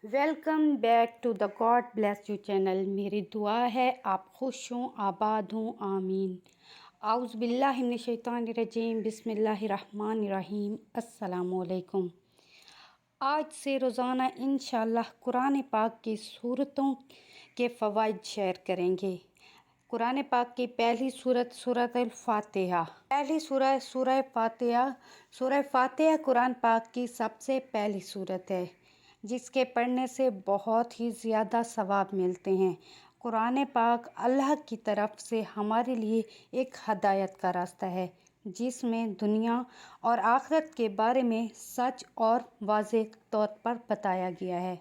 Welcome back to the God bless you channel. میری دعا ہے آپ خوش ہوں، آباد ہوں، آمین۔ اعوذ باللہ من الشیطان الرجیم، بسم اللہ الرحمن الرحیم۔ السلام علیکم۔ آج سے روزانہ انشاءاللہ قرآن پاک کی سورتوں کے فوائد شیئر کریں گے۔ قرآن پاک کی پہلی سورت سورۃ الفاتحہ۔ پہلی سورہ فاتحہ۔ سورہ فاتحہ قرآن پاک کی سب سے پہلی سورت ہے جس کے پڑھنے سے بہت ہی زیادہ ثواب ملتے ہیں۔ قرآن پاک اللہ کی طرف سے ہمارے لیے ایک ہدایت کا راستہ ہے جس میں دنیا اور آخرت کے بارے میں سچ اور واضح طور پر بتایا گیا ہے۔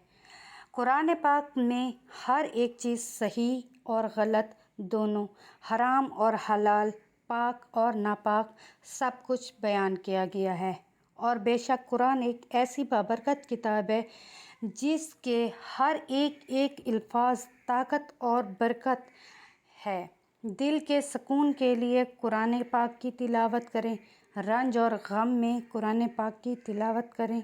قرآن پاک میں ہر ایک چیز صحیح اور غلط دونوں، حرام اور حلال، پاک اور ناپاک، سب کچھ بیان کیا گیا ہے۔ اور بے شک قرآن ایک ایسی بابرکت کتاب ہے جس کے ہر ایک الفاظ طاقت اور برکت ہے۔ دل کے سکون کے لیے قرآن پاک کی تلاوت کریں، رنج اور غم میں قرآن پاک کی تلاوت کریں،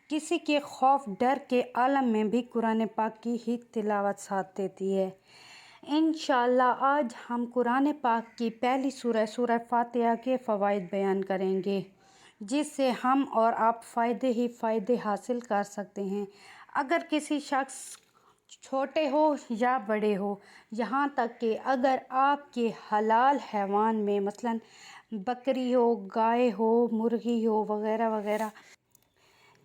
کسی کے خوف ڈر کے عالم میں بھی قرآن پاک کی ہی تلاوت ساتھ دیتی ہے۔ انشاءاللہ آج ہم قرآن پاک کی پہلی سورہ فاتحہ کے فوائد بیان کریں گے جس سے ہم اور آپ فائدے ہی فائدے حاصل کر سکتے ہیں۔ اگر کسی شخص چھوٹے ہو یا بڑے ہو، یہاں تک کہ اگر آپ کے حلال حیوان میں مثلاً بکری ہو، گائے ہو، مرغی ہو وغیرہ وغیرہ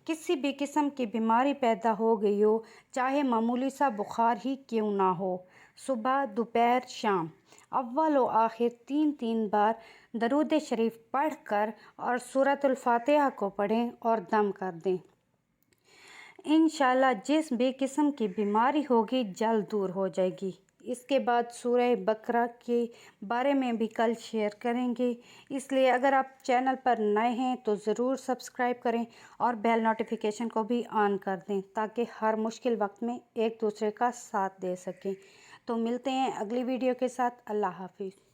کسی بھی قسم کی بیماری پیدا ہو گئی ہو، چاہے معمولی سا بخار ہی کیوں نہ ہو، صبح، دوپہر، شام، اول و آخر 3 بار درود شریف پڑھ کر اور سورۃ الفاتحہ کو پڑھیں اور دم کر دیں۔ انشاءاللہ جس بھی قسم کی بیماری ہوگی جلد دور ہو جائے گی۔ اس کے بعد سورہ بقرہ کے بارے میں بھی کل شیئر کریں گے، اس لیے اگر آپ چینل پر نئے ہیں تو ضرور سبسکرائب کریں اور بیل نوٹیفیکیشن کو بھی آن کر دیں تاکہ ہر مشکل وقت میں ایک دوسرے کا ساتھ دے سکیں۔ تو ملتے ہیں اگلی ویڈیو کے ساتھ۔ اللہ حافظ۔